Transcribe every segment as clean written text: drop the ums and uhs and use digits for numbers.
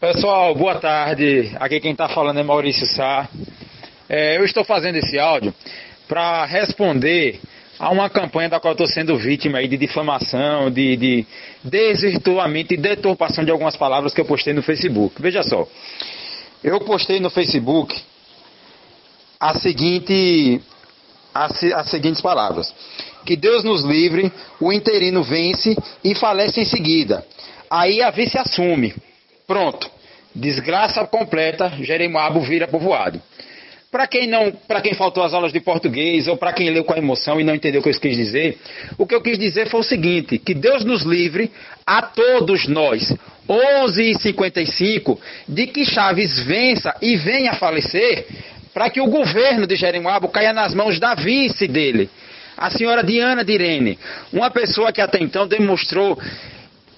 Pessoal, boa tarde. Aqui quem está falando é Maurício Sá. Eu estou fazendo esse áudio para responder a uma campanha da qual eu estou sendo vítima aí de difamação, de desvirtuamento e deturpação de algumas palavras que eu postei no Facebook. Veja só, eu postei no Facebook as seguintes palavras: que Deus nos livre, o interino vence e falece em seguida. Aí a vice assume. Pronto. Desgraça completa, Jeremoabo vira povoado. Para quem faltou as aulas de português, ou para quem leu com a emoção e não entendeu o que eu quis dizer, o que eu quis dizer foi o seguinte: que Deus nos livre a todos nós, 11h55, de que Chaves vença e venha a falecer, para que o governo de Jeremoabo caia nas mãos da vice dele, a senhora Diana Direne, uma pessoa que até então demonstrou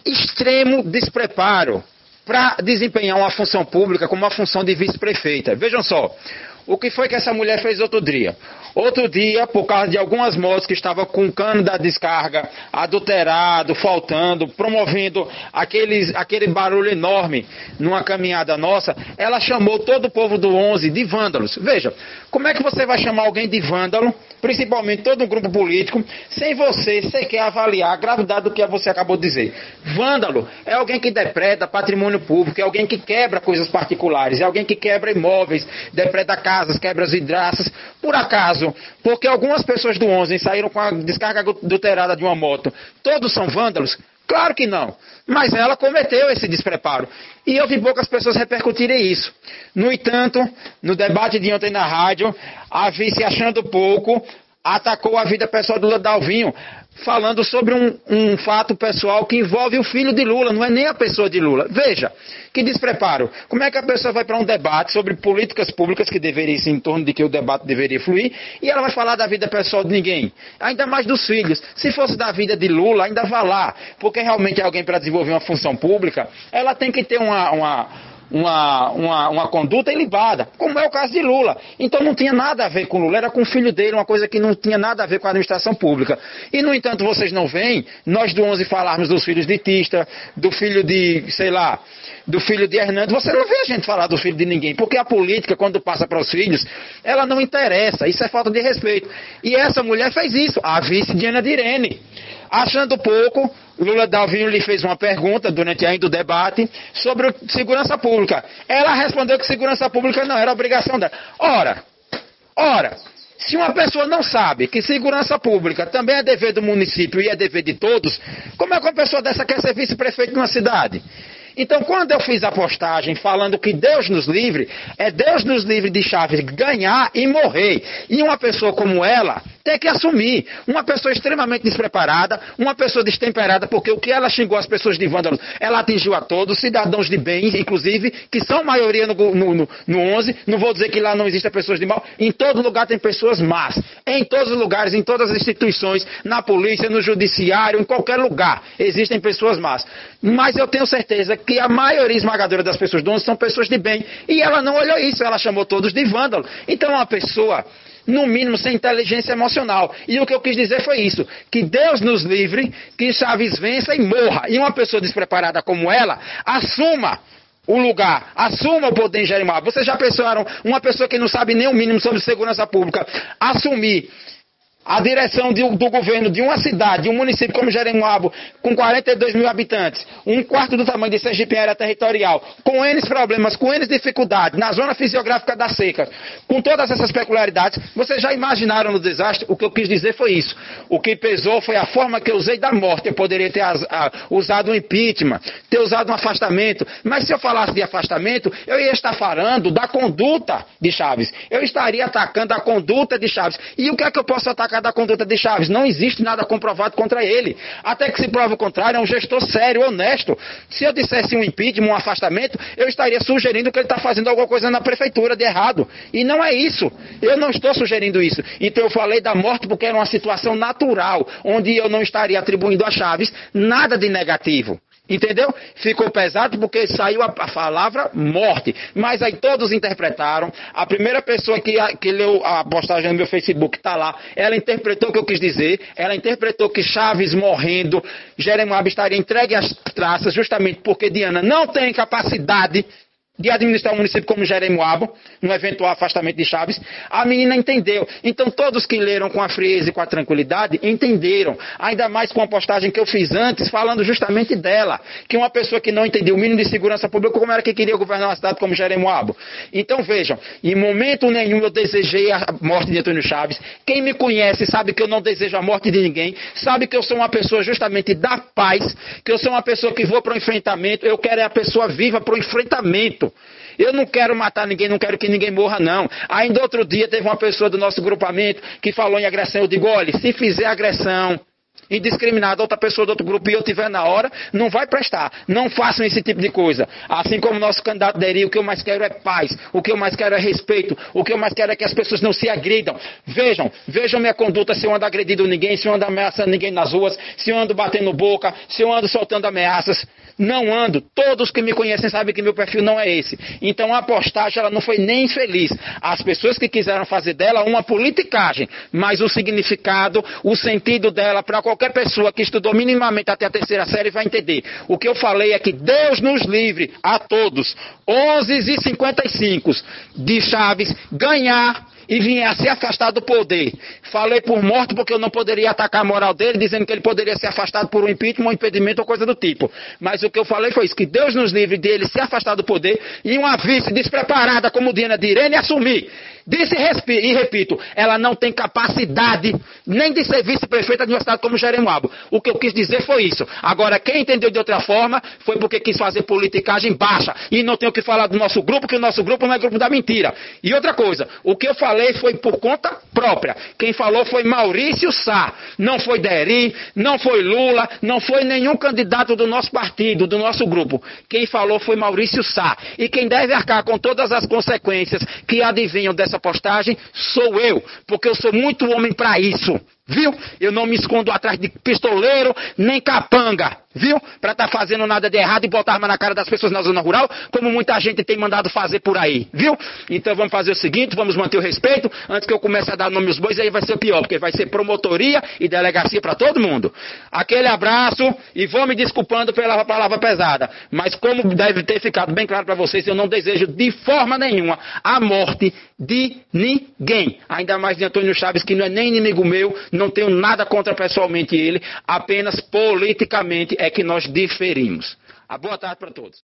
extremo despreparo para desempenhar uma função pública como a função de vice-prefeita. Vejam só, o que foi que essa mulher fez outro dia? Outro dia, por causa de algumas motos que estavam com o cano da descarga adulterado, faltando, promovendo aquele barulho enorme numa caminhada nossa, ela chamou todo o povo do 11 de vândalos. Veja, como é que você vai chamar alguém de vândalo, principalmente todo um grupo político, sem você sequer avaliar a gravidade do que você acabou de dizer? Vândalo é alguém que depreda patrimônio público, é alguém que quebra coisas particulares, é alguém que quebra imóveis, depreda casas, quebra as vidraças. Por acaso, porque algumas pessoas do 11 saíram com a descarga adulterada de uma moto, todos são vândalos? Claro que não. Mas ela cometeu esse despreparo. E eu vi poucas pessoas repercutirem isso. No entanto, no debate de ontem na rádio, a vice, achando pouco, atacou a vida pessoal do Lula Dalvinho, falando sobre um fato pessoal que envolve o filho de Lula, não é nem a pessoa de Lula. Veja, que despreparo. Como é que a pessoa vai para um debate sobre políticas públicas que deveria ser em torno de que o debate deveria fluir, e ela vai falar da vida pessoal de ninguém? Ainda mais dos filhos. Se fosse da vida de Lula, ainda vá lá, porque realmente é alguém para desenvolver uma função pública, ela tem que ter uma conduta ilibada, como é o caso de Lula. Então não tinha nada a ver com Lula, era com o filho dele, uma coisa que não tinha nada a ver com a administração pública. E no entanto vocês não veem nós do 11 falarmos dos filhos de Tista, do filho de, do filho de Hernando. Você não vê a gente falar do filho de ninguém, porque a política, quando passa para os filhos, ela não interessa, isso é falta de respeito. E essa mulher fez isso, a vice Diana Direne. Achando pouco, Lula Dalvinho lhe fez uma pergunta durante ainda o debate sobre segurança pública. Ela respondeu que segurança pública não era obrigação dela. Ora, se uma pessoa não sabe que segurança pública também é dever do município e é dever de todos, como é que uma pessoa dessa quer ser vice-prefeito de uma cidade? Então, quando eu fiz a postagem falando que Deus nos livre, é Deus nos livre de Chaves ganhar e morrer. E uma pessoa como ela tem que assumir. Uma pessoa extremamente despreparada, uma pessoa destemperada, porque o que ela xingou as pessoas de vândalos, ela atingiu a todos, cidadãos de bem, inclusive, que são maioria no 11. Não vou dizer que lá não existem pessoas de mal. Em todo lugar tem pessoas más. Em todos os lugares, em todas as instituições, na polícia, no judiciário, em qualquer lugar, existem pessoas más. Mas eu tenho certeza que a maioria esmagadora das pessoas do 11 são pessoas de bem. E ela não olhou isso, ela chamou todos de vândalo. Então é uma pessoa, no mínimo, sem inteligência emocional. E o que eu quis dizer foi isso: que Deus nos livre, que Chaves vença e morra. E uma pessoa despreparada como ela, assuma o lugar, assuma o poder em Jeremoabo. Vocês já pensaram, uma pessoa que não sabe nem o mínimo sobre segurança pública, assumir a direção do governo de uma cidade, de um município como Jeremoabo, com 42 mil habitantes, um quarto do tamanho de Sergipe em área territorial, com N problemas, com N dificuldades, na zona fisiográfica da seca, com todas essas peculiaridades? Vocês já imaginaram no desastre? O que eu quis dizer foi isso. O que pesou foi a forma que eu usei da morte. Eu poderia ter usado um impeachment, ter usado um afastamento, mas se eu falasse de afastamento, eu ia estar falando da conduta de Chaves. Eu estaria atacando a conduta de Chaves. E o que é que eu posso atacar da conduta de Chaves? Não existe nada comprovado contra ele. Até que se prove o contrário, é um gestor sério, honesto. Se eu dissesse um impeachment, um afastamento, eu estaria sugerindo que ele está fazendo alguma coisa na prefeitura de errado. E não é isso. Eu não estou sugerindo isso. Então eu falei da morte porque era uma situação natural, onde eu não estaria atribuindo a Chaves nada de negativo. Entendeu? Ficou pesado porque saiu a palavra morte. Mas aí todos interpretaram. A primeira pessoa que leu a postagem no meu Facebook está lá. Ela interpretou o que eu quis dizer. Ela interpretou que Chaves morrendo, Jeremoabo estaria entregue às traças, justamente porque Diana não tem capacidade de administrar um município como Jeremoabo, no eventual afastamento de Chaves. A menina entendeu. Então todos que leram com a frieza e com a tranquilidade entenderam. Ainda mais com a postagem que eu fiz antes, falando justamente dela. Que uma pessoa que não entendeu o mínimo de segurança pública, como era que queria governar uma cidade como Jeremoabo. Então vejam, em momento nenhum eu desejei a morte de Antônio Chaves. Quem me conhece sabe que eu não desejo a morte de ninguém. Sabe que eu sou uma pessoa justamente da paz. Que eu sou uma pessoa que vou para o enfrentamento. Eu quero é a pessoa viva para o enfrentamento. Eu não quero matar ninguém, não quero que ninguém morra, não. Ainda outro dia teve uma pessoa do nosso grupamento que falou em agressão. Eu digo, olha, se fizer agressão indiscriminada, outra pessoa do outro grupo e eu tiver na hora, não vai prestar. Não façam esse tipo de coisa. Assim como o nosso candidato Deri, o que eu mais quero é paz. O que eu mais quero é respeito. O que eu mais quero é que as pessoas não se agridam. Vejam minha conduta, se eu ando agredindo ninguém, se eu ando ameaçando ninguém nas ruas, se eu ando batendo boca, se eu ando soltando ameaças. Não ando. Todos que me conhecem sabem que meu perfil não é esse. Então a postagem ela não foi nem infeliz. As pessoas que quiseram fazer dela uma politicagem, mas o significado, o sentido dela, para qualquer pessoa que estudou minimamente até a terceira série vai entender. O que eu falei é que Deus nos livre a todos, 11h55, de Chaves ganhar e vinha a se afastar do poder. Falei por morte porque eu não poderia atacar a moral dele, dizendo que ele poderia ser afastado por um impeachment, um impedimento ou coisa do tipo. Mas o que eu falei foi isso, que Deus nos livre dele se afastar do poder e uma vice despreparada como Diana de Irene assumir. Disse e repito, ela não tem capacidade nem de ser vice-prefeita de uma cidade como Jeremoabo. O que eu quis dizer foi isso. Agora, quem entendeu de outra forma foi porque quis fazer politicagem baixa. E não tem o que falar do nosso grupo, que o nosso grupo não é grupo da mentira. E outra coisa, o que eu falei foi por conta própria. Quem falou foi Maurício Sá. Não foi Deri, não foi Lula, não foi nenhum candidato do nosso partido, do nosso grupo. Quem falou foi Maurício Sá. E quem deve arcar com todas as consequências que advinham dessa postagem sou eu, porque eu sou muito homem para isso, viu? Eu não me escondo atrás de pistoleiro, nem capanga, viu? Para estar fazendo nada de errado e botar arma na cara das pessoas na zona rural, como muita gente tem mandado fazer por aí, viu? Então vamos fazer o seguinte, vamos manter o respeito, antes que eu comece a dar nome aos bois, aí vai ser pior, porque vai ser promotoria e delegacia para todo mundo. Aquele abraço e vou me desculpando pela palavra pesada, mas como deve ter ficado bem claro para vocês, eu não desejo de forma nenhuma a morte de ninguém, ainda mais de Antônio Chaves, que não é nem inimigo meu, não tenho nada contra pessoalmente ele, apenas politicamente é que nós diferimos. Boa tarde para todos.